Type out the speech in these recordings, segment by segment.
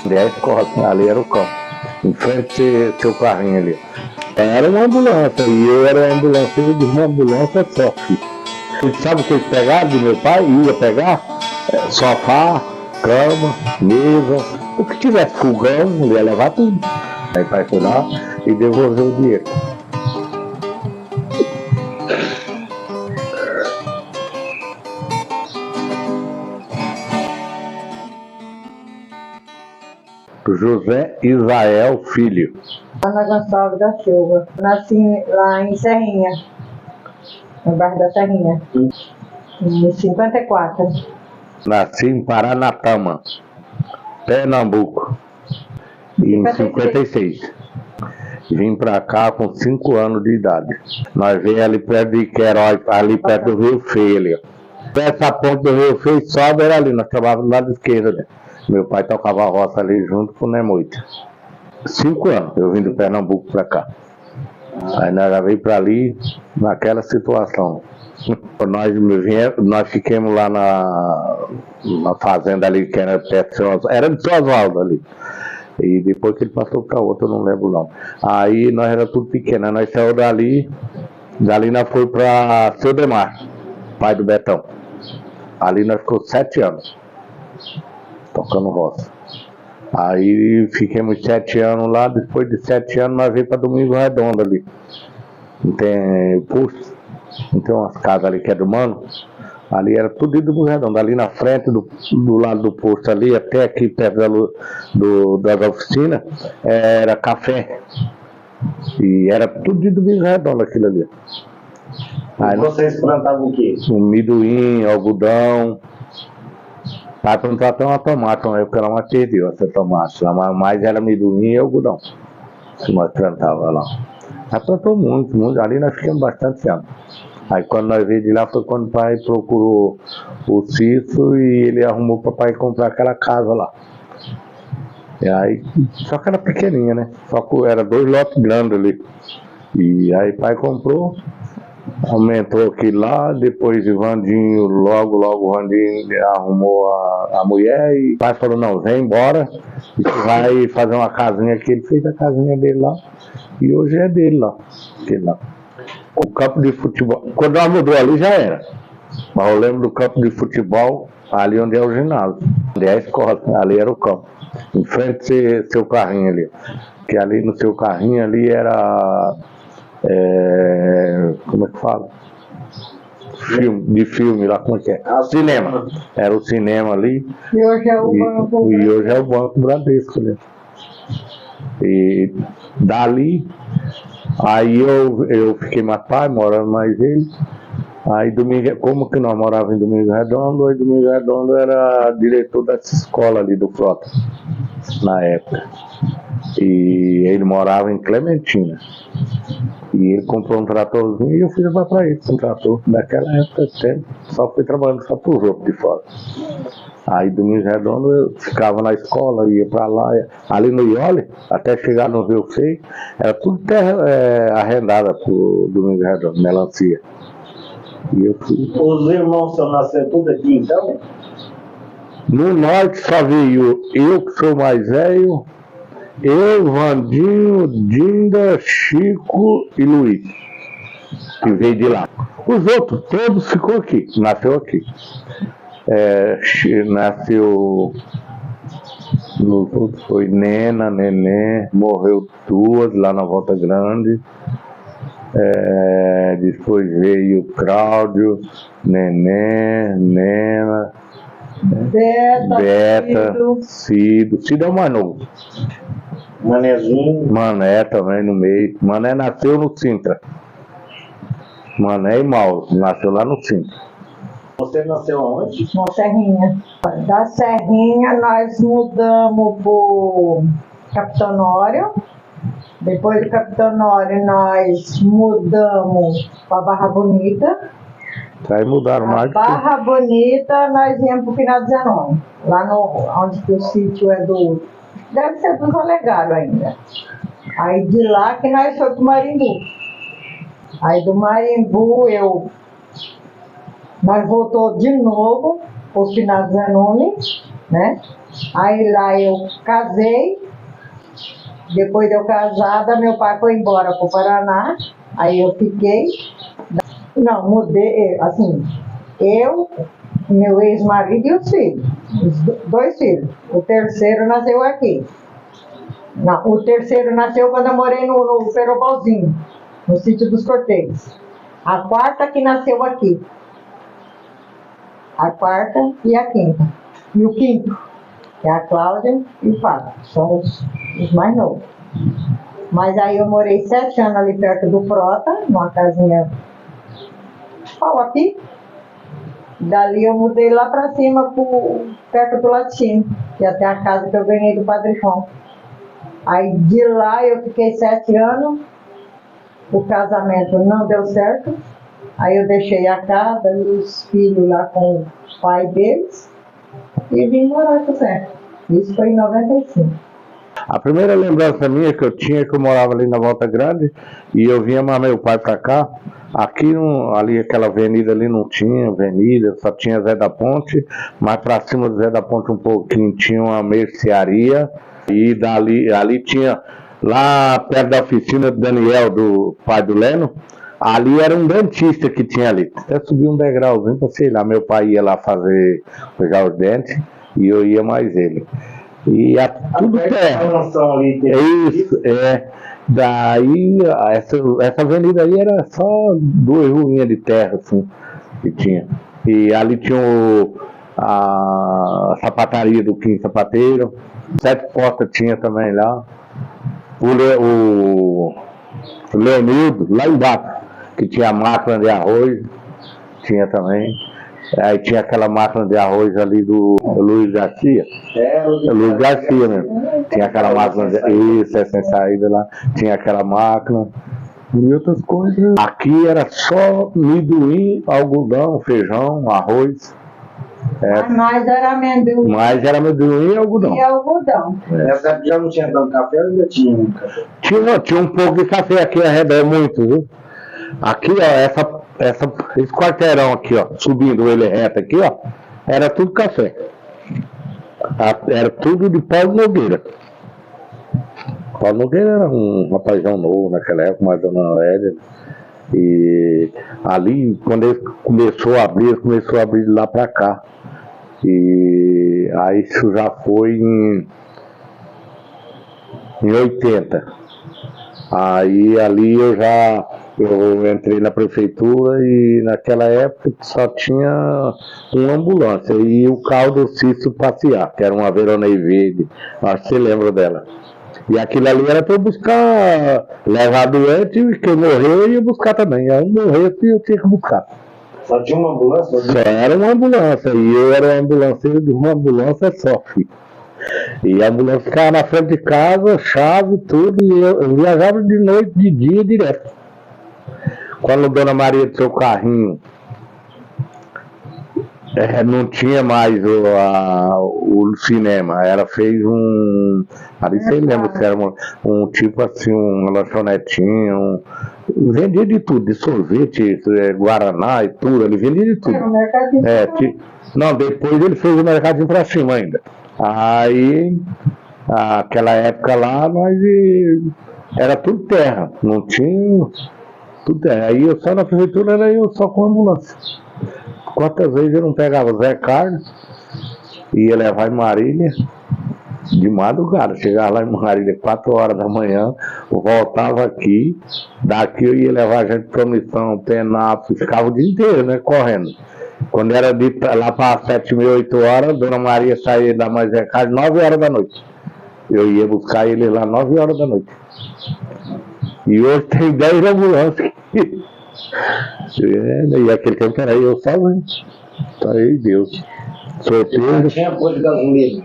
Ali é a escola, ali era o campo. Em frente seu carrinho ali. Era uma ambulância, e eu era ambulância de uma ambulância só, filho. Você sabe o que eles pegaram do meu pai? Ia pegar sofá, cama, mesa, o que tivesse fogão, ele ia levar tudo. Aí o pai foi lá e devolveu o dinheiro. José Israel Filho. Ana Gonçalves da Silva. Nasci lá em Serrinha, no bairro da Serrinha, em 54. Nasci em Paranatama, Pernambuco, em 56. Vim pra cá com 5 anos de idade. Nós viemos ali perto de Queiroz, ali perto do Rio Feio ali. Essa ponte do Rio Feio sobe era ali, nós trabalhávamos do lado esquerdo ali. Meu pai tocava a roça ali junto com o Nemoita. 5 anos eu vim do Pernambuco pra cá. Aí nós já veio pra ali, naquela situação. Nós ficamos lá na fazenda ali, que era perto era de São Osvaldo ali. E depois que ele passou pra outra, eu não lembro não. Aí nós era tudo pequeno, nós saímos dali nós foi pra Seu Demar, pai do Betão. Ali nós ficamos 7 anos, tocando roça. Aí fiquemos 7 anos lá, depois de 7 anos nós veio pra Domingo Redondo ali. Não tem posto, não tem umas casas ali que é do Mano? Ali era tudo de Domingo Redondo, ali na frente, do lado do posto ali, até aqui perto das oficinas, era café. E era tudo de Domingo Redondo aquilo ali. Aí vocês plantavam o quê? Amendoim, algodão. Para plantar até uma tomate, uma época ela mais perdeu essa tomate, mas era amendoim e algodão que nós plantávamos lá. Nós plantamos muito, ali nós ficamos bastante anos. Aí quando nós veio de lá foi quando o pai procurou o Cício e ele arrumou para o pai comprar aquela casa lá. E aí, só que era pequenininha, né? Só que era 2 lotes grandes ali. E aí o pai comprou, aumentou aquilo lá, depois o Vandinho, logo o Vandinho arrumou a mulher e o pai falou, não, vem embora, e vai fazer uma casinha aqui. Ele fez a casinha dele lá e hoje é dele lá, aquele lá. O campo de futebol, quando nós mudou ali já era, mas eu lembro do campo de futebol, ali onde é o ginásio, onde é a escola, ali era o campo, em frente seu carrinho ali, que ali no seu carrinho ali era, como é que fala? Filme lá, como é que é? Cinema, era o cinema ali, E hoje é o banco. E hoje é o Banco Bradesco, né? E dali, aí eu fiquei mais pai, morando mais ele. Aí como que nós morávamos em Domingo Redondo, aí Domingo Redondo era diretor dessa escola ali do Frota, na época. E ele morava em Clementina. E ele comprou um tratorzinho e eu fui levar para ele um trator. Naquela época só fui trabalhando só para os outros de fora. Aí Domingo Redondo eu ficava na escola, ia para lá, ali no Iole, até chegar no Rio Feio, era tudo terra arrendada pro Domingo Redondo, melancia. E eu fui. Os irmãos só nasceram tudo aqui então? No norte só veio eu que sou mais velho, eu, Vandinho, Dinda, Chico e Luiz, que veio de lá. Os outros todos ficou aqui, nasceu aqui. Nasceu, nos outros foi Nena, Neném, morreu 2 lá na Volta Grande. Depois veio Cláudio, Neném, Nena, Beta, Cido é o mais novo. Manezinho. Mané também no meio. Mané nasceu no Sintra. Mané e Mauro, nasceu lá no Sintra. Você nasceu aonde? Na Serrinha. Da Serrinha nós mudamos pro Capitão Honório. Depois do Capitão Honório nós mudamos para Barra Bonita. Aí mudaram mais. Barra Bonita nós íamos pro Final de Zenon. Lá onde que o sítio é do... Deve ser dos Alegados ainda. Aí de lá que nós fomos pro Marimbu. Aí do Marimbu nós voltou de novo pro Final de Zenone. né? Aí lá eu casei, depois de eu casada, meu pai foi embora para o Paraná, aí eu fiquei, não, mudei, assim, eu, meu ex-marido e os filhos, os dois filhos. O terceiro nasceu aqui. Não, o terceiro nasceu quando eu morei no Perobalzinho, no sítio dos Corteiros. A quarta que nasceu aqui. A quarta e a quinta. E o quinto, que é a Cláudia e o Fábio. São os mais novos. Mas aí eu morei 7 anos ali perto do Frota, numa casinha pau aqui. Dali eu mudei lá pra cima, perto do Latino, que é até a casa que eu ganhei do Padre João. Aí de lá eu fiquei 7 anos, o casamento não deu certo. Aí eu deixei a casa e os filhos lá com o pai deles e vim morar com o Zé. Isso foi em 95. A primeira lembrança minha que eu tinha é que eu morava ali na Volta Grande e eu vinha mais meu pai pra cá. Aqui, ali aquela avenida ali não tinha avenida, só tinha Zé da Ponte, mas pra cima do Zé da Ponte um pouquinho tinha uma mercearia e dali, ali tinha, lá perto da oficina do Daniel, do pai do Leno, ali era um dentista que tinha ali. Até subi um degrauzinho, pra sei lá, meu pai ia lá pegar os dentes e eu ia mais ele. E tudo terra. É isso, é. Daí, essa avenida aí era só 2 ruínas de terra, assim, que tinha. E ali tinha a sapataria do Kim Sapateiro, 7 portas tinha também lá. O Leonildo, lá embaixo, que tinha a máquina de arroz, tinha também. Aí tinha aquela máquina de arroz ali do Luiz Garcia. Luiz Garcia mesmo. Tinha aquela máquina de... Isso, sem saída lá. Tinha aquela máquina. E outras coisas. Aqui era só amendoim, algodão, feijão, arroz. Mas era amendoim. Mas era amendoim e algodão. E algodão. Nessa época já não tinha tanto café ou ainda tinha muito café? Tinha um pouco de café aqui arredor, muito, viu? Aqui, ó, esse quarteirão aqui, ó, subindo ele reto aqui, ó, era tudo café. Era tudo de Paulo Nogueira. Paulo Nogueira era um rapazão novo naquela época, mas a dona Lélia. E ali, quando ele começou a abrir de lá pra cá. E aí isso já foi em 80. Aí ali eu entrei na prefeitura e naquela época só tinha uma ambulância e o carro do Cício passear, que era uma Veronei verde, acho que você lembra dela. E aquilo ali era para eu buscar, levar doente e quem morreu eu ia buscar também. Aí morresse eu tinha que buscar. Só tinha uma ambulância? Só era uma ambulância e eu era um ambulanceiro de uma ambulância só, filho. E a ambulância ficava na frente de casa, chave, tudo, e eu viajava de noite, de dia, direto. Quando a Dona Maria do seu carrinho não tinha mais o cinema, ela fez ali você lembra que era um tipo assim, uma lanchonetinha, vendia de tudo, de sorvete, guaraná e tudo, ele vendia de tudo. Era um mercadinho. Não, depois ele fez o mercadinho pra cima ainda. Aí, aquela época lá, era tudo terra, não tinha, tudo terra. Aí eu só na prefeitura, era eu só com ambulância. Quantas vezes eu não pegava Zé Carlos, ia levar em Marília, de madrugada, chegava lá em Marília 4 horas da manhã, voltava aqui, daqui eu ia levar a gente para Missão, Penápolis, ficava o dia inteiro, né, correndo. Quando era lá para 7h30, 8 horas, Dona Maria saía da mãe Zé Carlos 9 horas da noite. Eu ia buscar ele lá 9 horas da noite. E hoje tem 10 ambulâncias. E aquele tempo era eu sozinho. Tá aí, Deus. Sorteio. Tinha posto de gasolina.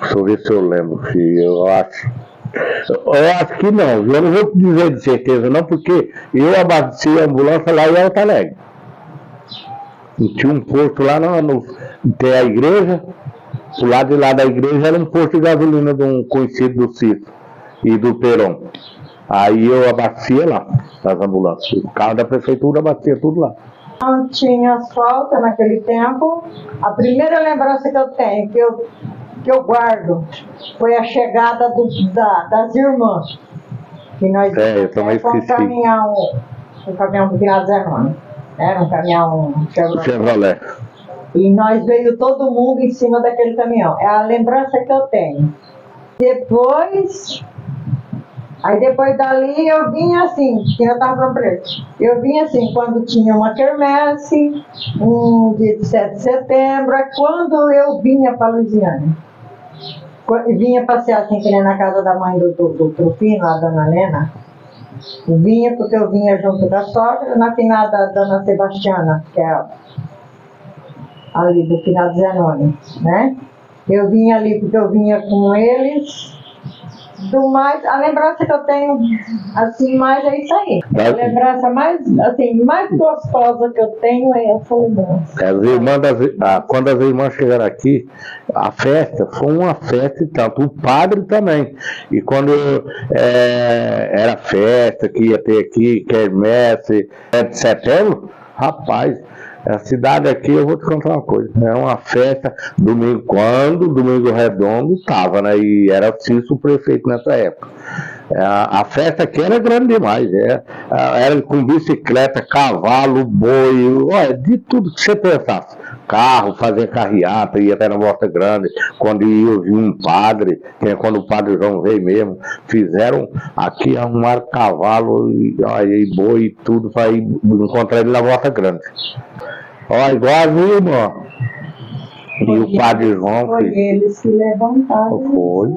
Deixa eu ver se eu lembro, filho. Eu acho que não. Eu não vou te dizer de certeza, não, porque eu abasteci a ambulância lá em Alto Alegre. E tinha um posto lá tem a igreja. Do lado de lá da igreja era um posto de gasolina de um conhecido do Cício e do Peron. Aí eu abastecia lá, nas ambulâncias. O carro da prefeitura abastecia tudo lá. Não tinha asfalto naquele tempo. A primeira lembrança que eu tenho, que eu guardo, foi a chegada das irmãs. Que nós Eu também com esqueci. um caminhão do Pinhal Zanoni. Era um caminhão Chevrolet. Chevrolet. E nós veio todo mundo em cima daquele caminhão. É a lembrança que eu tenho. Depois dali eu vinha assim, que eu estava falando pra ele. Eu vinha assim, quando tinha uma quermesse, um dia de 7 de setembro, é quando eu vinha para Lusiânia. Vinha passear assim, que nem na casa da mãe do Trufino, a dona Lena. Vinha porque eu vinha junto da sogra, na finada da dona Sebastiana, que é ali do finado Zenoni, né? Eu vinha ali porque eu vinha com eles. Do mais, a lembrança que eu tenho, assim, mais é isso aí. A lembrança mais, assim, mais gostosa que eu tenho é essa lembrança. As irmãs quando as irmãs chegaram aqui, a festa foi uma festa e tanto, o padre também. E quando era festa que ia ter aqui, quermesse, 7 de setembro, rapaz, a cidade aqui, eu vou te contar uma coisa, é uma festa, domingo redondo estava, né? E era Cício o prefeito nessa época. A festa aqui era grande demais, era com bicicleta, cavalo, boi, olha, de tudo que você pensasse. Carro, fazer carreata, ia até na Volta Grande, quando ia vir um padre, que é quando o padre João veio mesmo, fizeram aqui, arrumaram cavalo e boi e tudo para ir encontrar ele na Volta Grande. Olha, igual a minha irmã. E o padre João. Foi eles que levantaram. Foi.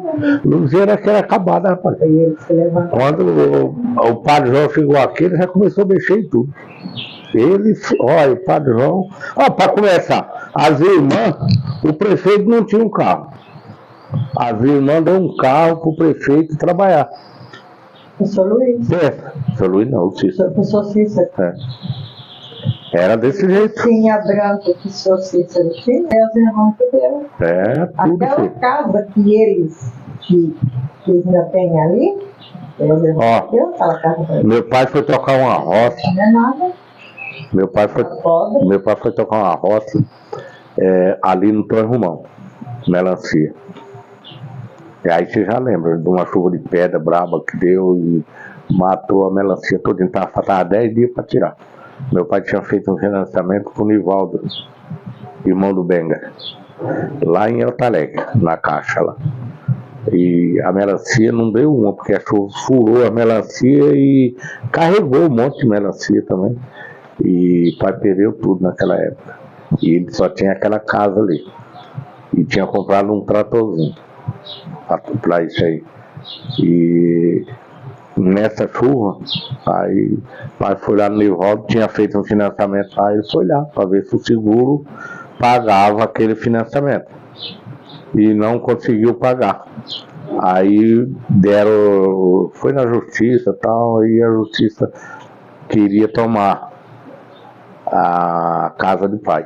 Luziana que era acabada, rapaz. Foi eles que levantaram. Quando o padre João chegou aqui, ele já começou a mexer em tudo. Olha, o padre João. Para começar, as irmãs, o prefeito não tinha um carro. As irmãs deu um carro para o prefeito trabalhar. O senhor Luiz. O senhor Luiz não, o Cícero. O senhor Cícero. Era desse jeito. Tinha branco que o senhor Cícero tinha, e as irmãs que deram. Tudo aquela assim. casa que eles ainda têm ali, aquela casa. Meu pai foi tocar uma roça. Não é nada. Meu pai foi tocar uma roça ali no Torre Romão, melancia. E aí você já lembra de uma chuva de pedra braba que deu e matou a melancia toda. Então faltava 10 dias para tirar. Meu pai tinha feito um financiamento com o Nivaldo, irmão do Benga, lá em Alto Alegre, na caixa lá. E a melancia não deu uma, porque a chuva furou a melancia e carregou um monte de melancia também. E o pai perdeu tudo naquela época. E ele só tinha aquela casa ali. E tinha comprado um tratorzinho para isso aí. E nessa chuva, aí o pai foi lá no Nivaldo, tinha feito um financiamento, aí ele foi lá para ver se o seguro pagava aquele financiamento. E não conseguiu pagar. Aí foi na justiça e tal, e a justiça queria tomar a casa do pai.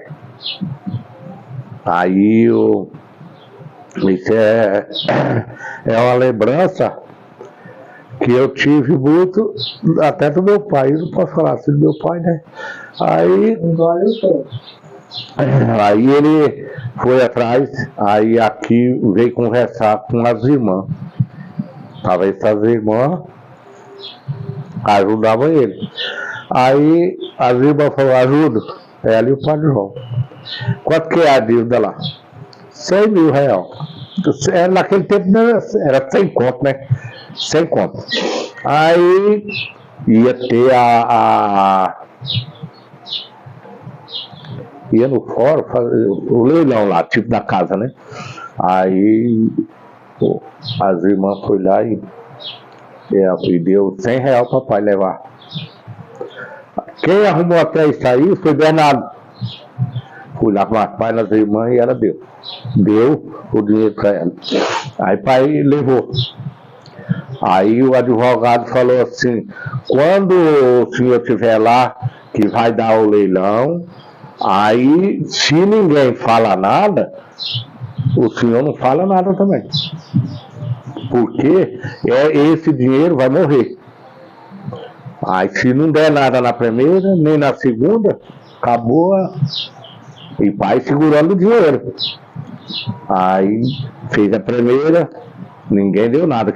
Aí isso é uma lembrança que eu tive muito, até do meu pai. Eu não posso falar assim do meu pai, né? Aí ele foi atrás, aí aqui veio conversar com as irmãs. Talvez essas irmãs ajudavam ele. Aí as irmãs falaram, ajuda. Ela e o padre João. Quanto que é a dívida lá? 100 mil reais. Naquele tempo era 100 conto, né? 100 conto. Aí ia ter ia no fórum fazer o leilão lá, tipo da casa, né? Aí as irmãs foi lá e deu 100 reais para o papai levar. Quem arrumou até isso aí foi Bernardo. Fui lá com o pai nas irmãs e ela deu o dinheiro para ela. Aí o pai levou. Aí o advogado falou assim, quando o senhor estiver lá, que vai dar o leilão, aí se ninguém fala nada, o senhor não fala nada também. Porque esse dinheiro vai morrer. Aí se não der nada na primeira, nem na segunda, acabou. E pai segurando o dinheiro. Aí fez a primeira, ninguém deu nada.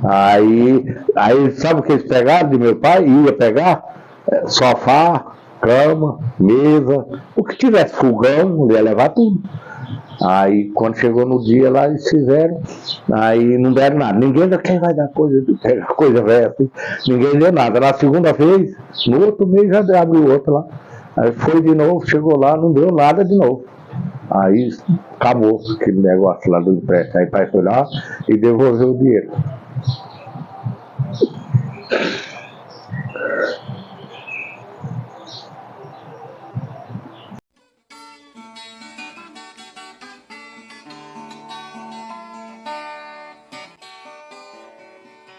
Aí sabe o que eles pegaram de meu pai? Ia pegar sofá, cama, mesa, o que tivesse fogão, ia levar tudo. Aí quando chegou no dia lá, eles fizeram, aí não deram nada. Ninguém deu, quem vai dar coisa, pegar coisa velha assim. Ninguém deu nada. Na segunda vez, no outro mês já abriu outro lá. Aí foi de novo, chegou lá, não deu nada de novo. Aí acabou aquele negócio lá do empréstimo. Aí o pai foi lá e devolveu o dinheiro.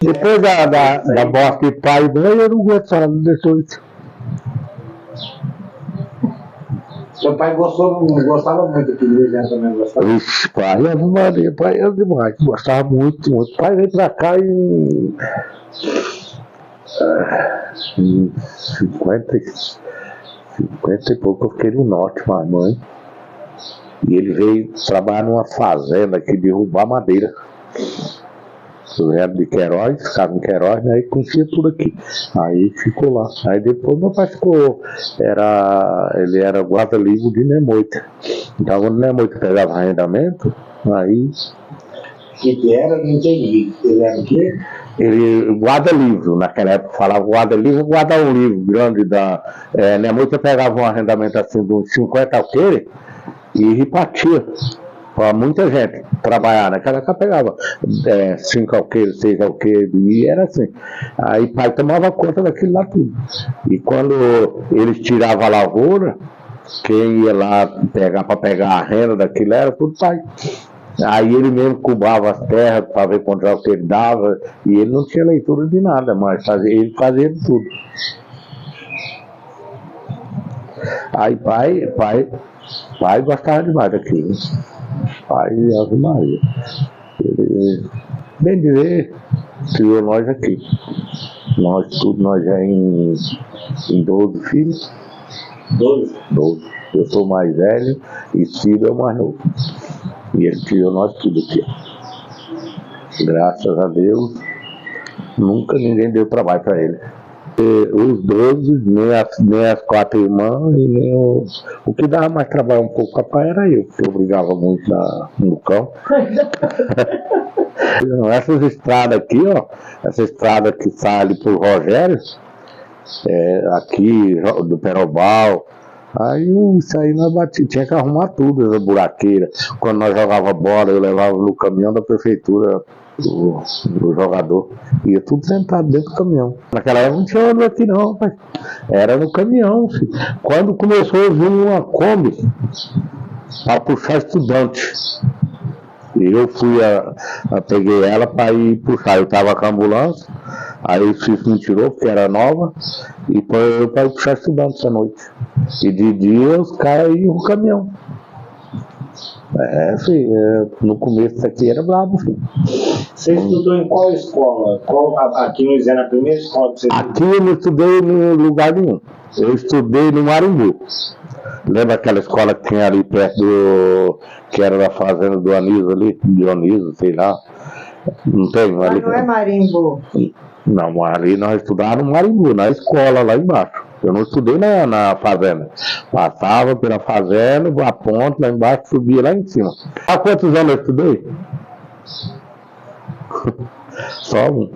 Depois da morte de pai e mãe, eu não gostava, não deixou isso. Seu pai gostava muito aqui de Luiziana também, gostava? Ixi, pai, pai era demais, gostava muito, muito. Pai veio pra cá em 50 e pouco eu fiquei no norte com a mãe. E ele veio trabalhar numa fazenda aqui, derrubar madeira. Eu era de Queiroz, ficava em Queiroz, né? E conhecia tudo aqui. Aí ficou lá. Aí depois meu pai ficou, ele era guarda-livre de Nemoita. Então quando Nemoita pegava arrendamento, aí... Que era? Não entendi. Ele era o quê? Ele guarda-livro, naquela época falava guarda-livro, guardar um livro grande da... Nemoita pegava um arrendamento assim de uns 50 alqueires e repartia para muita gente trabalhar. Naquela época pegava 5 alqueires, 6 alqueires, e era assim. Aí pai tomava conta daquilo lá tudo. E quando eles tiravam a lavoura, quem ia lá para pegar a renda daquilo era tudo pai. Aí ele mesmo cubava as terras para ver quanto é o que ele dava, e ele não tinha leitura de nada, mas ele fazia de tudo. Aí pai gostava demais daquilo. Pai Ave Maria. Ele, bem dizer, criou nós aqui. Nós já em 12 filhos. 12? 12. Eu sou mais velho e Ciro é o mais novo. E ele criou nós tudo aqui. Graças a Deus, nunca ninguém deu trabalho para ele. Os 12, nem as 4 irmãs, e nem o que dava mais trabalho um pouco para pai era eu, porque eu brigava muito no campo. Essas estradas aqui, ó, essa estrada que sai ali por Rogério, aqui do Perobal, aí isso aí nós tinha que arrumar tudo, essa buraqueira. Quando nós jogava bola, eu levava no caminhão da prefeitura o jogador, ia tudo sentado dentro do caminhão. Naquela época não tinha ônibus aqui não, pai. Era no caminhão, filho. Quando começou a vir uma Kombi para puxar estudante, e eu peguei ela para ir puxar. Eu estava com a ambulância, aí o Cício me tirou porque era nova, e para eu puxar estudantes à noite. E de dia os caras iam no caminhão. Filho, no começo daqui era brabo, filho. Você estudou em qual escola? Aqui no Luiziana, a primeira escola que você estudou? Aqui eu não estudei em lugar nenhum. Eu estudei no Marimbu. Lembra aquela escola que tinha ali perto que era da fazenda do Anísio ali? Dioniso, sei lá. Não tem? Mas Ali, não é Marimbu. Não, ali nós estudávamos no Marimbu, na escola lá embaixo. Eu não estudei na fazenda. Passava pela fazenda, a ponte lá embaixo, subia lá em cima. Há quantos anos eu estudei? Só um.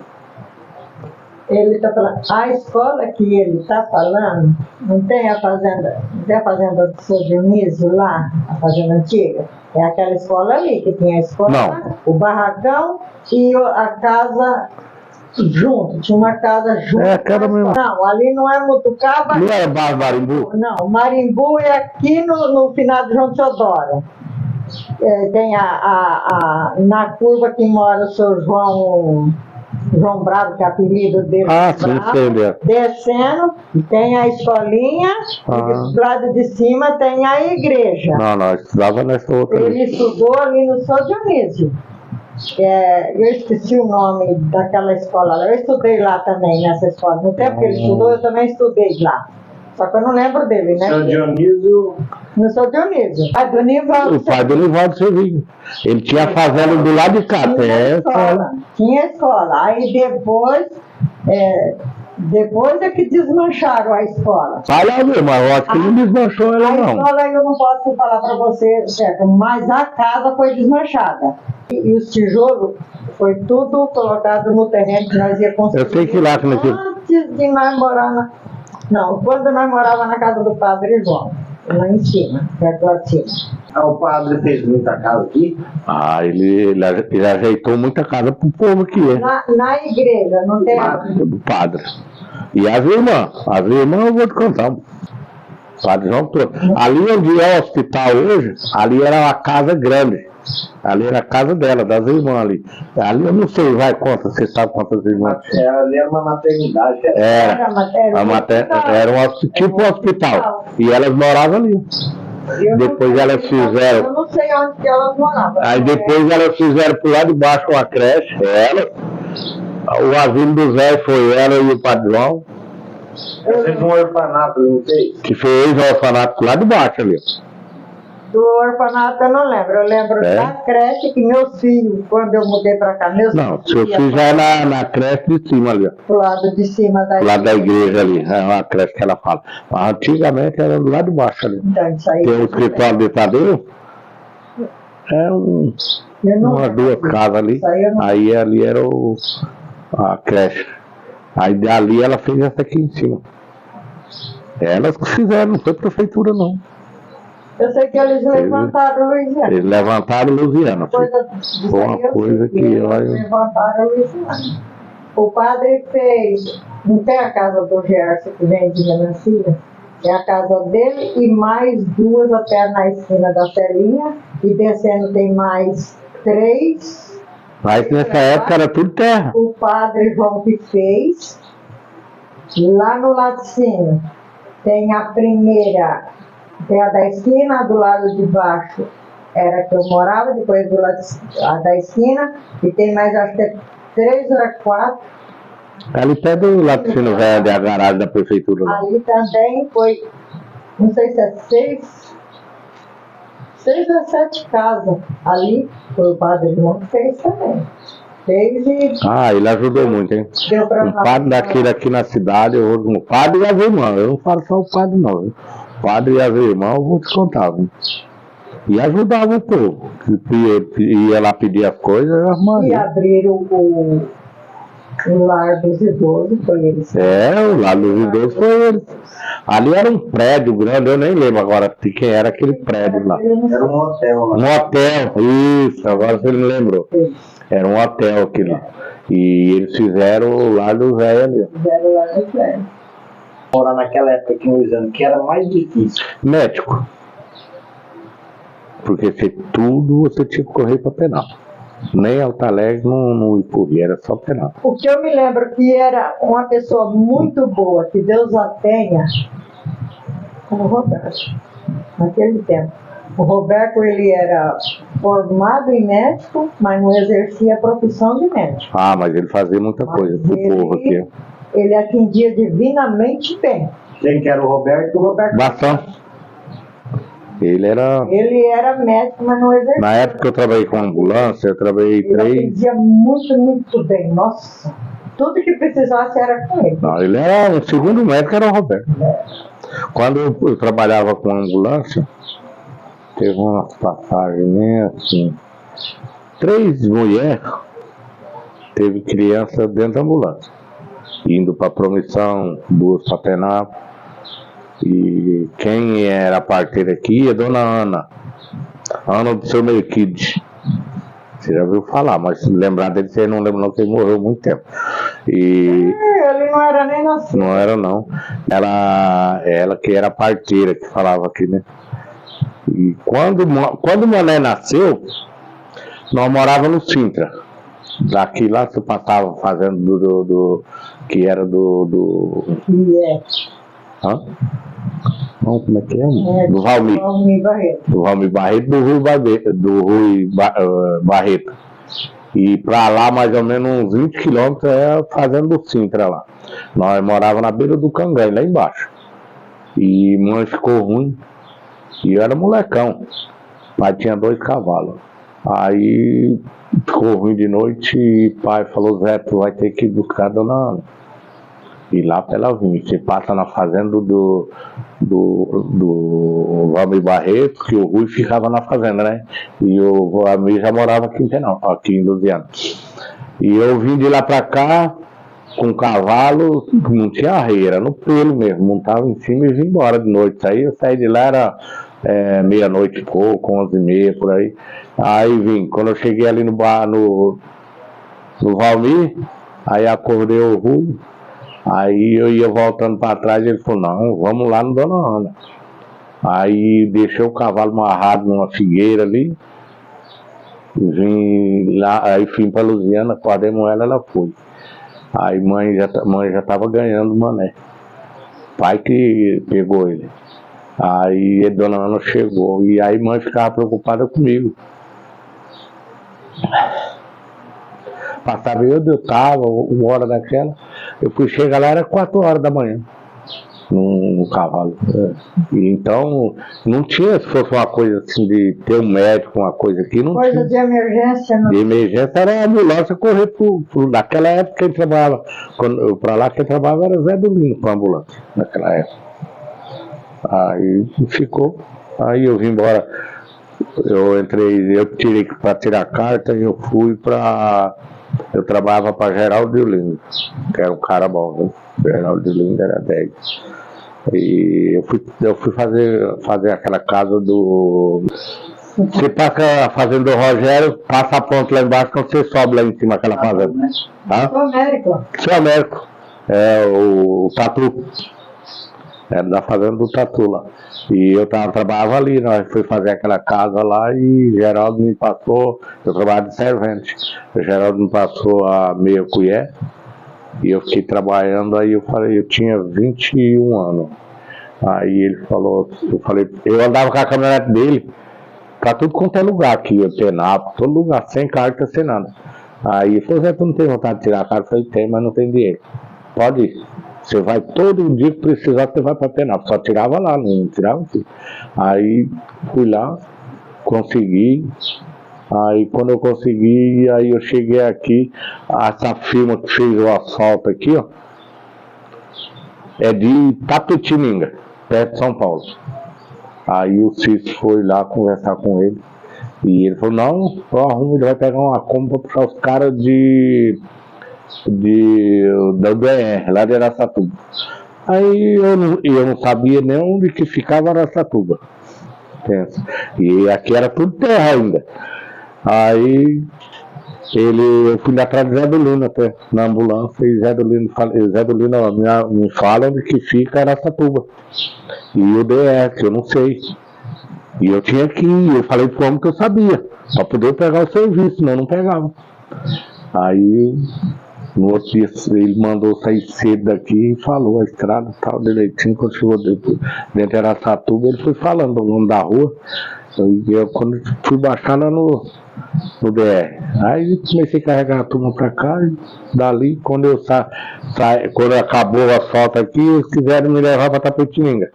Ele está falando, a escola que ele está falando, não tem a fazenda do seu Dionísio lá, a fazenda antiga? É aquela escola ali, que tinha a escola, Não. O barracão e a casa junto, tinha uma casa junto. Aquela mesmo. Não, ali não é Mutucaba. Não era Barra Marimbu? Não, Marimbu é aqui no final de João Teodoro. Tem na curva que mora o seu João Bravo, que é o apelido dele. Sim, Bravo, sei. descendo, tem a escolinha, e do lado de cima tem a igreja. Não, nós estudava nessa outra. Ele estudou ali no São Dionísio. Eu esqueci o nome daquela escola lá. Eu estudei lá também, nessa escola. No tempo que ele estudou, eu também estudei lá. Só que eu não lembro dele, né? Seu Dionísio, Não sou Dionísio. A do Nivaldo. O pai do Nivaldo Sevinho. Ele tinha a fazenda do lado de cá. Tinha escola. Aí depois é que desmancharam a escola. Vai lá ver, mas eu acho que não desmanchou ela, A não. escola eu não posso falar para você, certo? Mas a casa foi desmanchada. E os tijolos foi tudo colocado no terreno que nós ia construir. Eu sei que lá que nós tínhamos. Antes de nós morar na... Não, quando nós morávamos na casa do Padre João, lá em cima, perto lá de cima. o padre fez muita casa aqui. Ah, ele ajeitou muita casa pro povo aqui, Na igreja, não tem... do padre. E as irmãs eu vou te contar. Padre João todo. Ali onde é o hospital hoje, ali era uma casa grande. Ali era a casa dela, das irmãs ali. Ali eu não sei, vai, conta, você sabe quantas irmãs tinha. Ali era uma maternidade. Era tipo um hospital. E elas moravam ali. Depois elas fizeram. Eu não sei onde que elas moravam. Aí depois elas fizeram pro lado de baixo uma creche, ela. O asilo do Zé foi ela e o Padre João. Você fez um orfanato, não fez? Que fez o orfanato lá de baixo ali. Do orfanato eu não lembro. Eu lembro da creche que meus filhos, quando eu mudei pra cá, meus Não, filhos. seu filho já é na creche de cima ali, ó. Pro lado de cima da Do lado da igreja ali. É uma creche que ela fala. Mas antigamente era do lado de baixo ali. Então, isso aí. Tem um escritório de Tadeu. É umas duas casas ali. Isso aí eu não... Aí ali era a creche. Aí dali ela fez essa aqui em cima. Elas que fizeram, não foi prefeitura não. Eu sei que eles levantaram Luiziana. Eles levantaram Luiziana. Foi uma coisa que olha. Levantaram Luiziana. O padre fez. Não tem a casa do Gerson que vem de melancia? É a casa dele e mais duas até na esquina da Celinha. E descendo tem mais 3. Mas nessa época era tudo terra. O padre João que fez. Lá no lado de cima tem a primeira, tem a da esquina, do lado de baixo era que eu morava, depois do lado a da esquina, e tem mais acho que é 3 ou 4. Ali perto do Laticínio Velho, da garagem da prefeitura. Ali também foi, não sei se é 6 ou 7 casas. Ali foi o padre João que fez também. Fez e Ah, ele ajudou muito, hein? deu para Um padre daquele aqui na cidade, o padre e as irmãs. Eu não falo só o padre não, viu? O padre e as irmãs eu vou te contar, viu? E ajudava o povo. Que ia lá pedir as coisas, eu E arrumava. abriram o lar dos idosos, foi eles. O lado dos idosos foi ele. Ali era um prédio grande, eu nem lembro agora de quem era aquele prédio lá. Era um hotel lá. Um hotel, isso, agora você me lembrou. Era um hotel aquilo. E eles fizeram o lar do velho ali. Fizeram lá no prédio. Morar naquela época aqui em Luiziana, que era mais difícil. Médico. Porque tudo você tinha que correr para penal. Nem Alto Alegre não corria, era só penal. O que eu me lembro que era uma pessoa muito boa, que Deus a tenha, como o Roberto, naquele tempo. O Roberto, ele era formado em médico, mas não exercia a profissão de médico. Ah, mas ele fazia muita coisa pro povo aqui. Ele atendia divinamente bem. Quem que era o Roberto? O Roberto, Bastante. Ele era... ele era médico, mas não exercia. Na época que eu trabalhei com ambulância, eu trabalhei Ele 3... atendia muito, muito bem. Nossa, tudo que precisasse era com ele. Não, ele era... O segundo médico era o Roberto. Quando eu trabalhava com ambulância, teve uma passagem, né, assim... 3 mulheres teve criança dentro da ambulância. Indo para Promissão, 2 para Penápolis. E quem era a parteira aqui é a dona Ana. Ana do seu Merquide. Você já ouviu falar, mas lembrar dele você não lembra não, que ele morreu há muito tempo. E Ele não era nem nascido. não era não. Ela que era a parteira que falava aqui, né? E quando o Mané nasceu, nós morávamos no Sintra. Daqui lá você passava fazendo que era do E é. Hã? Não, como é que é? Do Valmir. Valmir Barreto. Do Valmir Barreto, Barreto. E pra lá, mais ou menos uns 20 quilômetros, é fazendo do Sintra lá. Nós morávamos na beira do Canganho, lá embaixo. E mãe ficou ruim. E eu era molecão. Pai tinha 2 cavalos. Aí ficou ruim de noite e pai falou, Zé, tu vai ter que buscar a dona Ana. E lá pra ela vir. Você passa na fazenda do Valmir Barreto, que o Rui ficava na fazenda, né? E o Valmir já morava aqui em Penal, aqui em Lusiana. E eu vim de lá pra cá com um cavalo, não tinha arreira, no pelo mesmo, montava em cima e vim embora de noite. Aí eu saí de lá, era meia-noite e pouco, 11h30, por aí. Aí vim, quando eu cheguei ali no bar, no Valmir, aí acordei o Rui, aí eu ia voltando para trás, ele falou, não, vamos lá no Dona Ana. Aí deixei o cavalo amarrado numa figueira ali, vim lá, aí fui para Lusiana, acordei com ela foi. Aí mãe já estava ganhando o mané. Pai que pegou ele. Aí a Dona Ana chegou, e aí mãe ficava preocupada comigo. Passava eu tava, 1 hora daquela, eu fui chegar lá, era 4 horas da manhã, no cavalo. E então, não tinha, se fosse uma coisa assim, de ter um médico, uma coisa aqui, não Coisa tinha. de emergência, não. De emergência era a ambulância correr naquela época que ele trabalhava, pra lá que ele trabalhava era Zé Dolino com a ambulância, naquela época. Aí ficou, aí eu vim embora, eu tirei para tirar a carta e eu fui eu trabalhava para Geraldo de Olinda, que era um cara bom, né? Geraldo de Olinda era 10. E eu fui fazer aquela casa do... Você passa a fazenda do Rogério, passa a ponte lá embaixo, quando você sobe lá em cima aquela fazenda. Tá? Sou Américo. Seu Américo, é o Tatu. Era da fazenda do Tatu lá. E eu trabalhava ali, nós fui fazer aquela casa lá e Geraldo me passou, eu trabalhava de servente. O Geraldo me passou a meia colher e eu fiquei trabalhando, aí eu falei, eu tinha 21 anos. Aí ele falou, eu andava com a caminhonete dele pra tudo quanto é lugar aqui, eu Penápolis, todo lugar, sem carta, sem nada. Aí ele falou, Zé, tu não tem vontade de tirar a carta? Eu falei, tem, mas não tem dinheiro. Pode ir. Você vai todo dia que precisar, você vai para Penápolis. Só tirava lá, não tirava aqui. Aí fui lá, consegui. Aí quando eu consegui, aí eu cheguei aqui, essa firma que fez o asfalto aqui, ó, é de Tapetininga, perto de São Paulo. Aí o Cícero foi lá conversar com ele. E ele falou, não, eu arrumo, ele vai pegar uma compra para puxar os caras da BR, lá de Araçatuba. Aí eu não sabia nem onde que ficava Araçatuba. Pensa. E aqui era tudo terra ainda. Aí eu fui atrás de Zé Dolino até, na ambulância, e Zé Dolino me fala onde que fica Araçatuba. E o DR, que eu não sei. E eu tinha que ir, eu falei pro homem que eu sabia, pra poder pegar o serviço, senão eu não pegava. Aí no outro dia ele mandou sair cedo daqui e falou a estrada tal, direitinho. Quando chegou dentro de Araçatuba, ele foi falando o nome da rua. E eu quando fui baixar lá no DR, aí comecei a carregar a turma pra cá, e dali quando eu quando acabou o asfalto aqui, eles quiseram me levar pra Tapetininga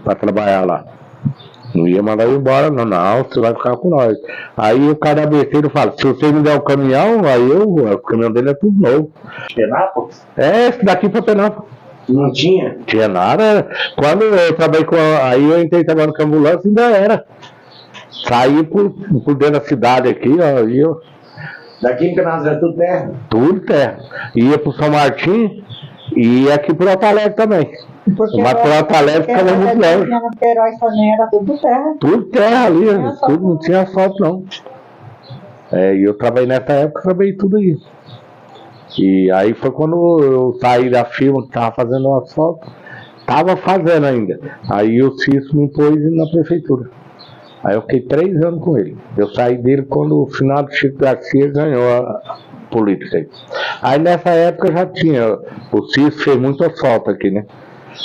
pra trabalhar lá. Não ia mandar eu embora, não, você vai ficar com nós. Aí o cara da besteira fala, se você me der o caminhão, aí o caminhão dele é tudo novo. Penápolis? Esse daqui pra Penápolis. Não tinha? Tinha nada. Quando eu trabalhei aí eu entrei trabalhando com a ambulância, ainda era. Saí por dentro da cidade aqui, ó, e eu... Daqui em Penápolis é tudo terra? Tudo terra. Ia pro São Martim e aqui pro Alto Alegre também. Mas pro Alto Alegre ficava muito longe. No Queiroz também era tudo terra. Tudo terra ali, não tinha asfalto não. E eu trabalhei nessa época, trabalhei tudo aí. E aí foi quando eu saí da firma que tava fazendo o asfalto, tava fazendo ainda. Aí o Cícero me pôs na prefeitura. Aí eu fiquei 3 anos com ele. Eu saí dele quando o final do Chico Garcia ganhou a política. Aí nessa época já tinha, o Cícero fez muito asfalto aqui, né?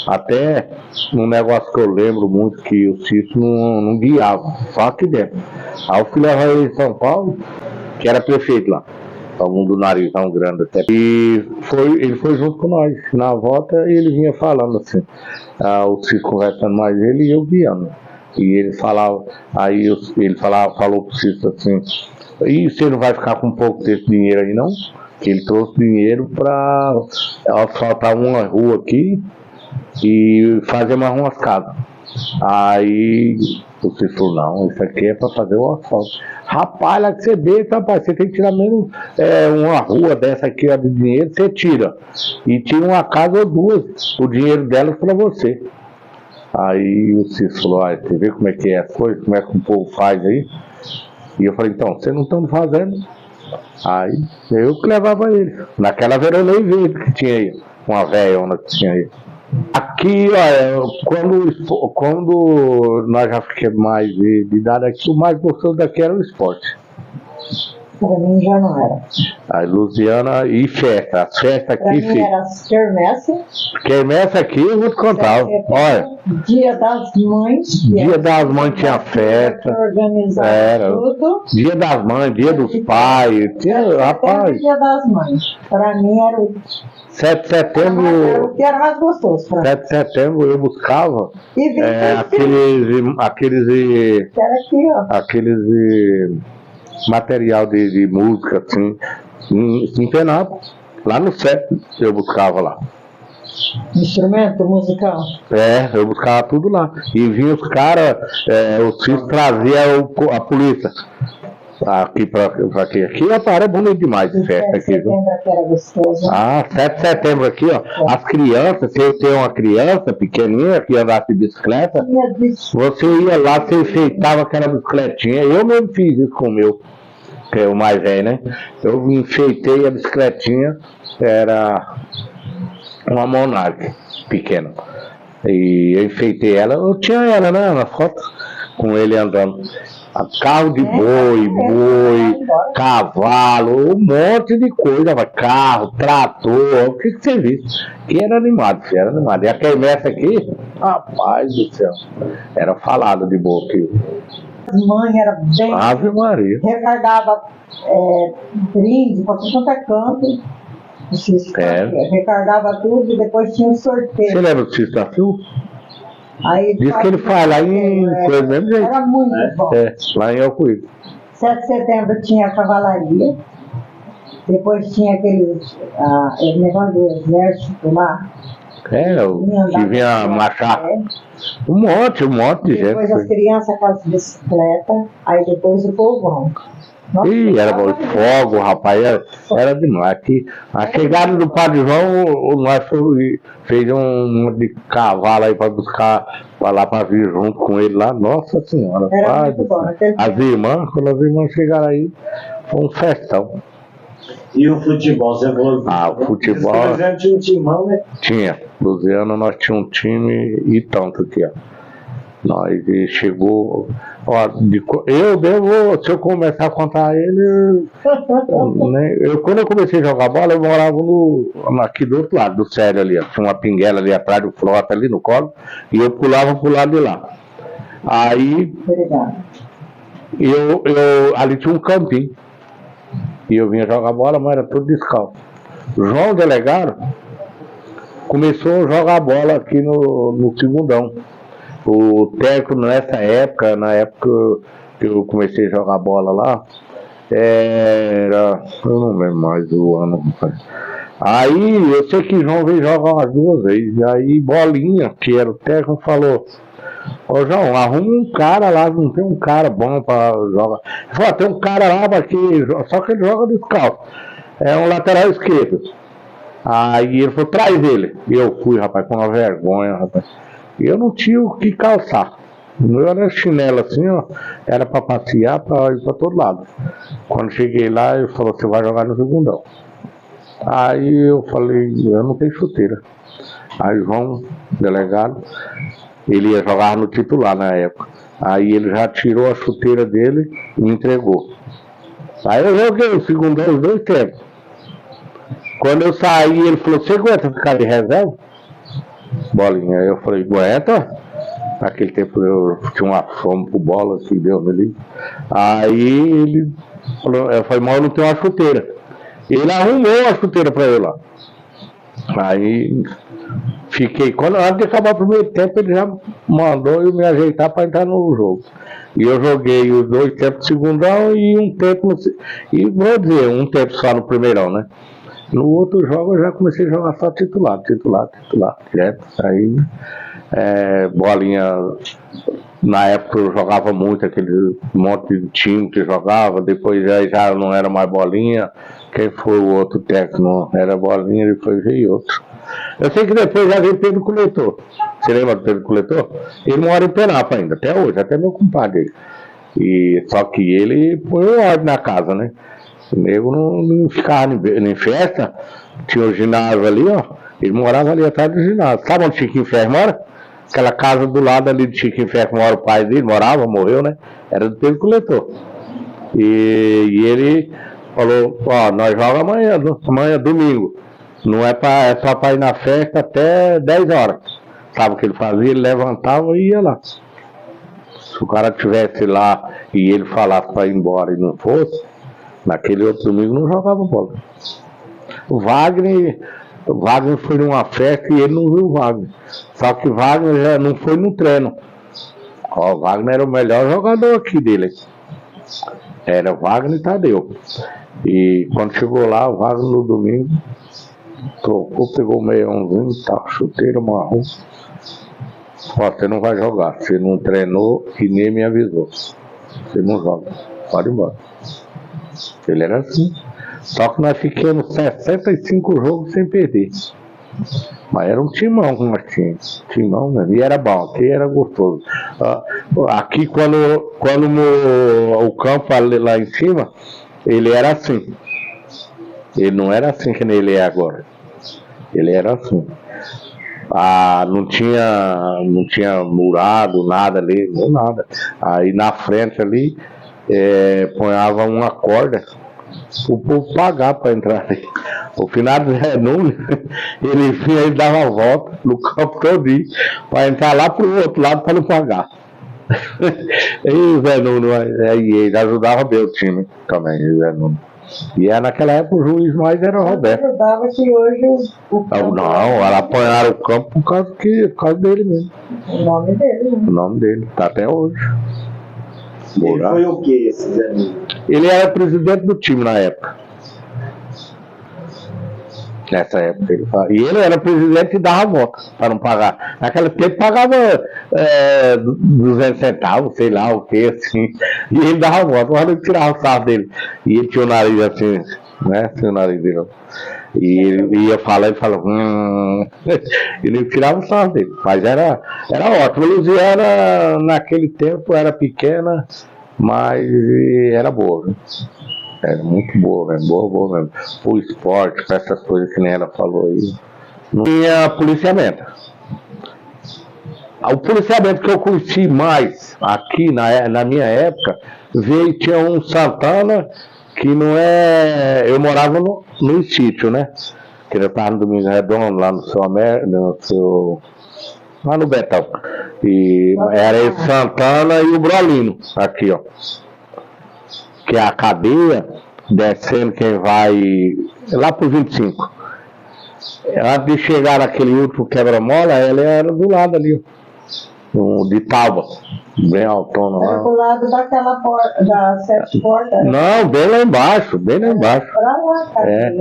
Até um negócio que eu lembro muito, que o Cícero não guiava, só aqui dentro. Aí eu fui levar ele em São Paulo, que era prefeito lá. algum do nariz tão grande até. E ele foi junto com nós. Na volta ele vinha falando assim, o Cícero conversando mais ele e eu guiando. E ele falava, falou pro Cícero assim, e você não vai ficar com pouco desse dinheiro aí não? Que ele trouxe dinheiro para asfaltar uma rua aqui e fazer mais umas casas. Aí o Cícero falou, não, isso aqui é para fazer o asfalto. Rapaz, lá que você vê, rapaz, você tem que tirar menos uma rua dessa aqui ó, de dinheiro, você tira. E tira uma casa ou duas, o dinheiro delas para você. Aí o Cícero falou, você vê como é que é as coisas, como é que o povo faz aí? E eu falei, então, vocês não estão fazendo? Aí eu que levava ele. Naquela veranei verde que tinha aí, uma velhona que tinha aí. Aqui, olha, quando nós já ficamos mais de idade aqui, o mais gostoso daqui era o esporte. Para mim já não era. A Lusiana e festa. As festas Para aqui, mim filho. era quermesse. Quermesse aqui, eu vou te contar. Olha, Dia das Mães. Dia das Mães tinha festa. Organizava Era. tudo. Dia das Mães, Dia dos Pais. Rapaz, Dia das Mães. Para mim era o 7 de setembro. o que era mais gostoso. Para mim. 7 de setembro eu buscava E vim aqueles que era aqui, ó. material de música assim, em Penápolis, lá no 7 eu buscava lá. Instrumento musical. Eu buscava tudo lá. E vinha os caras, os filhos traziam a polícia. Aqui pra aqui. Aqui é bonito demais de festa aqui, viu? Que era gostoso. 7 de setembro aqui, ó. As crianças, se eu tenho uma criança pequenininha que andasse de bicicleta, você ia lá, você enfeitava aquela bicicletinha. Eu mesmo fiz isso com o meu, que é o mais velho, né? Eu enfeitei a bicicletinha, era uma Monarch pequena. E eu enfeitei ela, eu tinha ela, né, na foto, com ele andando. Carro de boi, cavalo, um monte de coisa, carro, trator, o que você viu? Que era animado. E a quermesse aqui, rapaz do céu, era falado de boa aqui. Mãe era bem. Ave Maria. Recargava brinde para tudo quanto é canto. Recargava tudo e depois tinha um sorteio. Você lembra do Cícero da Silva? Aí diz que ele faz lá em coisa do mesmo jeito. Era muito bom. Lá em Alcoíra. 7 de setembro tinha a cavalaria. Depois tinha aqueles negócio do exército lá. Que vinha marchar. Um monte de gente. Depois as crianças com as bicicletas. Aí depois o povão. Era bom, fogo, rapaz, era demais. Aqui, a chegada do Padre João, nós fez um de cavalo aí para buscar, para vir junto com ele lá. Nossa Senhora, era muito bom. Quando as irmãs chegaram aí, foi um festão. E o futebol, você falou? O futebol. Luziano tinha um timão, né? Tinha. Luziano, nós tínhamos um time e tanto aqui, ó. Nós chegou, se eu começar a contar ele, né, quando eu comecei a jogar bola, eu morava aqui do outro lado, do sério ali, ó, tinha uma pinguela ali atrás do frota ali no colo, e eu pulava pro lado de lá. Aí, ali tinha um campinho, e eu vinha jogar bola, mas era tudo descalço. João Delegado começou a jogar bola aqui no segundão. O técnico na época que eu comecei a jogar bola lá, eu não lembro mais o ano. Aí eu sei que João veio jogar umas 2 vezes. Aí Bolinha, que era o técnico, falou: ô João, arruma um cara lá, não tem um cara bom pra jogar. Ele falou: tem um cara lá só que ele joga descalço. É um lateral esquerdo. Aí ele falou: traz ele. E eu fui, rapaz, com uma vergonha, rapaz. Eu não tinha o que calçar. O meu era chinelo assim, ó. Era para passear, para ir para todo lado. Quando cheguei lá, ele falou: você vai jogar no segundão. Aí eu falei: eu não tenho chuteira. Aí João Delegado, ele ia jogar no titular na época. Aí ele já tirou a chuteira dele e me entregou. Aí eu joguei o segundão os 2 tempos. Quando eu saí, ele falou: você aguenta ficar de reserva? Bolinha, eu falei: aguenta. Naquele tempo eu tinha uma fome por bola, assim, Deus me livre. Aí ele falou: eu falei: mas eu não tenho uma chuteira. Ele arrumou uma chuteira pra eu lá. Aí fiquei, antes de acabar o primeiro tempo, ele já mandou eu me ajeitar para entrar no jogo. E eu joguei os 2 tempos de segundão e um tempo, e vou dizer, um tempo só no primeirão, né? No outro jogo eu já comecei a jogar só titular, direto. Aí, bolinha, na época eu jogava muito, aquele monte de time que jogava, depois já não era mais bolinha. Quem foi o outro técnico? Era bolinha, depois veio outro. Eu sei que depois já veio Pedro Coletor. Você lembra do Pedro Coletor? Ele mora em Penapa ainda, até hoje, até meu compadre. Só que ele põe ordem na casa, né? O nego não ficava em festa, tinha o ginásio ali, ó. Ele morava ali atrás do ginásio. Sabe onde Chiquinho Ferro mora? Aquela casa do lado ali de Chiquinho Ferro mora o pai dele, morreu, né? Era do Pedro Coletor. E ele falou, ó, nós jogamos amanhã, domingo. Não é só para ir na festa até 10 horas. Sabe o que ele fazia? Ele levantava e ia lá. Se o cara estivesse lá e ele falasse para ir embora e não fosse, naquele outro domingo não jogava bola. O Wagner foi numa festa e ele não viu o Wagner. Só que o Wagner já não foi no treino. Ó, o Wagner era o melhor jogador aqui dele. Era Wagner e Tadeu. E quando chegou lá, o Wagner no domingo trocou, pegou o meiãozinho, tá, chuteira marrom. Ó, você não vai jogar, você não treinou e nem me avisou. Você não joga, pode ir embora. Ele era assim. Só que nós ficamos 65 jogos sem perder. Mas era um timão que nós tínhamos. Timão mesmo. E era bom, aqui era gostoso. Aqui quando o campo ali lá em cima, ele era assim. Ele não era assim que nem ele é agora. Ele era assim. Não tinha murado, nada ali, não nada. Aí na frente ali, ponhava uma corda o povo pagar para entrar ali. O finado Zé Nunes, ele vinha e dava a volta no campo todinho para entrar lá pro outro lado para não pagar. E o Zé Nunes, ele ajudava bem o time também, o Zé Nunes. E naquela época o juiz mais era o Roberto. Ajudava que hoje Não, ela apanharam o campo por causa dele mesmo. O nome dele, né? O nome dele, tá até hoje. Ele foi o que, esse Zé Nunes? Ele era presidente do time na época. Nessa época ele fala. E ele era presidente e dava volta para não pagar. Naquele tempo pagava 200 centavos, sei lá o que, assim. E ele dava volta, mas ele tirava o sarro dele. E ele tinha o nariz assim, né? Tinha o nariz dele. E ele ia falar e falava. Ele tirava o sarro dele. Mas era ótimo. A Luziana, naquele tempo, era pequena, mas era boa, viu? Era muito boa, boa mesmo. O esporte, para essas coisas que nem ela falou aí. Não tinha policiamento. O policiamento que eu conheci mais aqui na minha época, tinha um Santana que não é. Eu morava no sítio, né? Que eu estava no Domingo Redondo, lá lá no Betão. E era esse Santana e o Brolino, aqui, ó. Que é a cadeia, descendo quem vai lá pro 25. Antes de chegar naquele último quebra-mola, ela era do lado ali, de Tauba, bem altona lá. Era do lado daquela porta, da 7 portas. Não, bem lá embaixo, Pra lá, cara.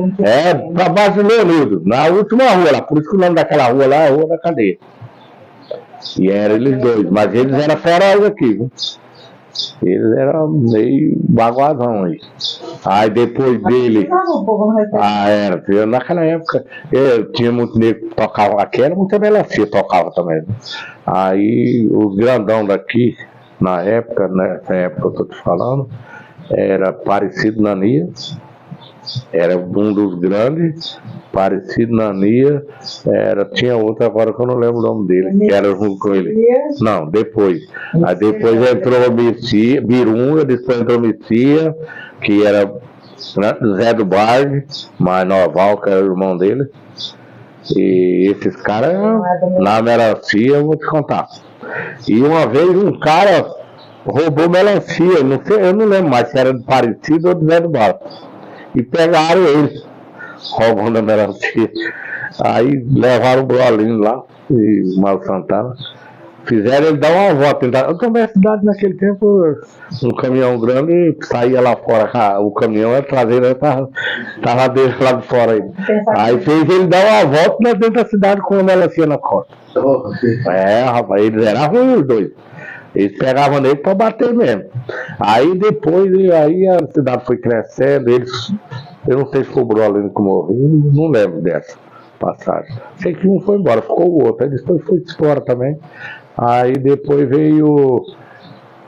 Pra baixo do Leonido, na última rua lá, por isso que o nome daquela rua lá é a Rua da Cadeia. E eram eles dois, mas eles eram ferozes aqui, viu? Eles eram meio baguazão aí. Aí depois dele. Era. Naquela época, tinha muito negro que tocava aqui, era muita melancia tocava também. Né? Aí os grandão daqui, nessa época que eu tô te falando, era Parecido Nania, era um dos grandes. Parecido Nania, tinha outro agora que eu não lembro o nome dele, que era junto com ele. Não, depois. Aí depois entrou Birunga, depois entrou Messia, que era Zé do Barde, mais Noval, que era o irmão dele. E esses caras, na melancia, eu vou te contar. E uma vez um cara roubou melancia, eu não lembro mais se era do Parecido ou do Zé do Barde. e pegaram ele, roubando a melancia. Aí levaram o Brolinho lá, e o Mauro Santana, fizeram ele dar uma volta. Eu também a cidade naquele tempo, um caminhão grande saía lá fora, o caminhão, a traseira tava dele lá de fora aí. Aí fez ele dar uma volta dentro da cidade com a melancia na costa. Rapaz, eles eram ruins os dois. Eles pegavam nele pra bater mesmo. Aí depois, aí a cidade foi crescendo, eles, eu não sei se foi o Brolinho que morreu, não lembro dessa passagem. Sei que um foi embora, ficou o outro, aí depois foi embora também. Aí depois veio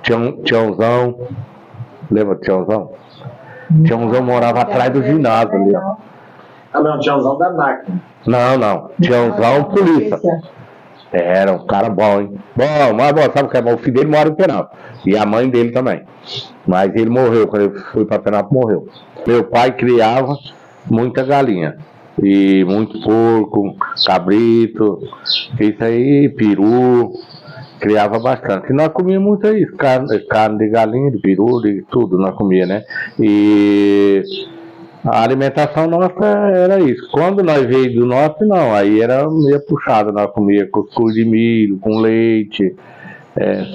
Tiãozão, lembra do Tiãozão? Tiãozão morava atrás do ginásio ali, ó. Ah, não, Tiãozão da máquina. Não, Tiãozão polícia. Era um cara bom, hein? Bom, mas bom, sabe o que é bom? O filho dele mora em Penápolis. E a mãe dele também. Mas ele morreu, quando ele foi para Penápolis, morreu. Meu pai criava muita galinha. E muito porco, cabrito, isso aí, peru. Criava bastante. E nós comíamos muito isso, carne de galinha, de peru, de tudo nós comíamos, né? E a alimentação nossa era isso. Quando nós veio do norte, não, aí era meio puxado. Nós comíamos cuscuz de milho, com leite,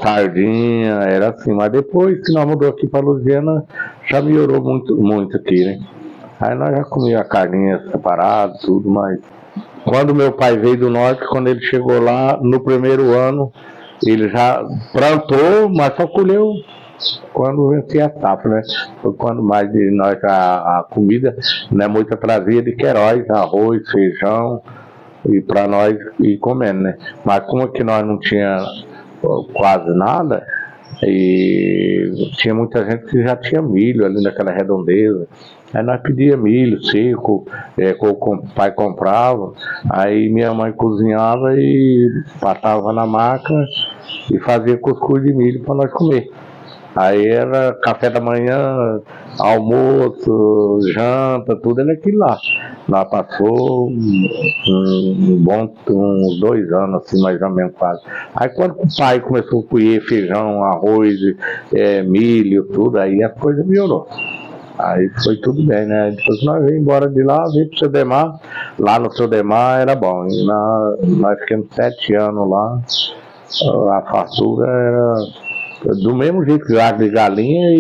sardinha, era assim. Mas depois que nós mudamos aqui para Lusiana, já melhorou muito aqui, né? Aí nós já comíamos a carninha separada, tudo, mas quando meu pai veio do norte, quando ele chegou lá, no primeiro ano, ele já plantou, mas só colheu quando vencia a safra, né? Foi quando mais de nós a comida, né, muita trazia de Queiroz, arroz, feijão, e para nós ir comendo, né? Mas como que nós não tinha quase nada, e tinha muita gente que já tinha milho ali naquela redondeza. Aí nós pedíamos milho seco, o pai comprava, aí minha mãe cozinhava e passava na máquina e fazia cuscuz de milho para nós comer. Aí era café da manhã, almoço, janta, tudo era aquilo lá. Nós passou uns 2 anos, assim, mais ou menos quase. Aí quando o pai começou a colher feijão, arroz, milho, tudo, aí a coisa melhorou. Aí foi tudo bem, né? Depois nós viemos embora de lá, vim pro Sodemar. Lá no Sodemar era bom. E nós ficamos 7 anos lá. A fartura era do mesmo jeito que carne de galinha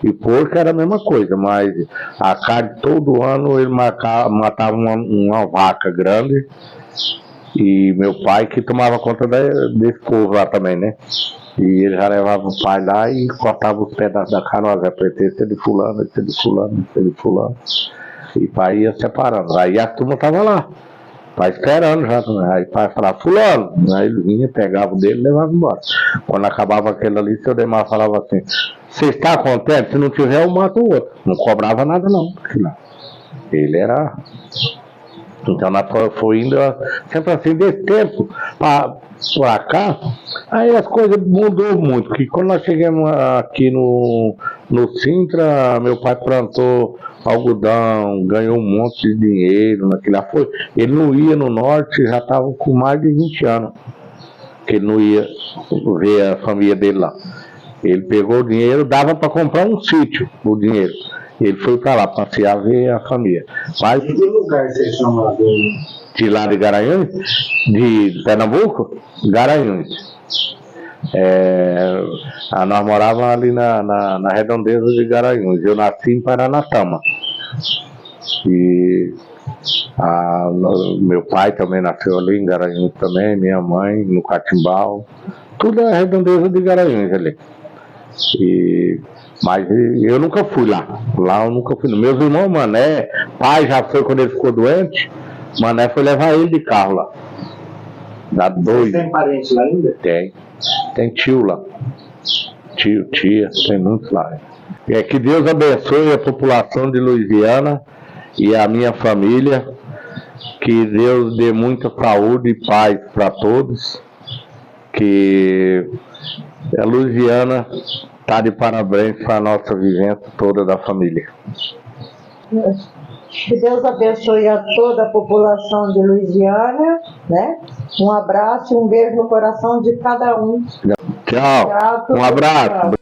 e porco era a mesma coisa, mas a carne todo ano ele matava uma vaca grande. E meu pai que tomava conta desse povo lá também, né? E ele já levava o pai lá e cortava os pedaços da carne, ó, esse é de fulano, esse é de fulano, esse é de fulano. E o pai ia separando. Aí a turma tava lá, pai esperando já. Aí o pai falava, fulano. Aí ele vinha, pegava o dele e levava embora. Quando acabava aquele ali, seu Demar falava assim, você está contente? Se não tiver, eu mato o outro. Não cobrava nada não. Ele era... Então nós foi indo sempre assim, desse tempo para cá, aí as coisas mudou muito, porque quando nós chegamos aqui no Sintra, meu pai plantou algodão, ganhou um monte de dinheiro naquele lá. Ele não ia no norte, já estava com mais de 20 anos, que ele não ia ver a família dele lá. Ele pegou o dinheiro, dava para comprar um sítio, o dinheiro. Ele foi para lá passear, ver a família. Mas, que lugar você chama de lá de Garanhuns? De Pernambuco? Garanhuns. Nós morávamos ali na redondeza de Garanhuns. Eu nasci em Paranatama. E meu pai também nasceu ali em Garanhuns também, minha mãe no Catimbau. Tudo é a redondeza de Garanhuns ali. Mas eu nunca fui lá. Lá eu nunca fui. Meus irmãos, Mané, pai já foi quando ele ficou doente. Mané foi levar ele de carro lá. Dá 2. Você tem parente lá ainda? Tem tio lá. Tio, tia, tem muitos lá. Que Deus abençoe a população de Lusiana e a minha família. Que Deus dê muita saúde e paz para todos. Que a Lusiana está de parabéns para a nossa vivência toda da família. Que Deus abençoe a toda a população de Lusiana, né? Um abraço e um beijo no coração de cada um. Tchau. Um abraço.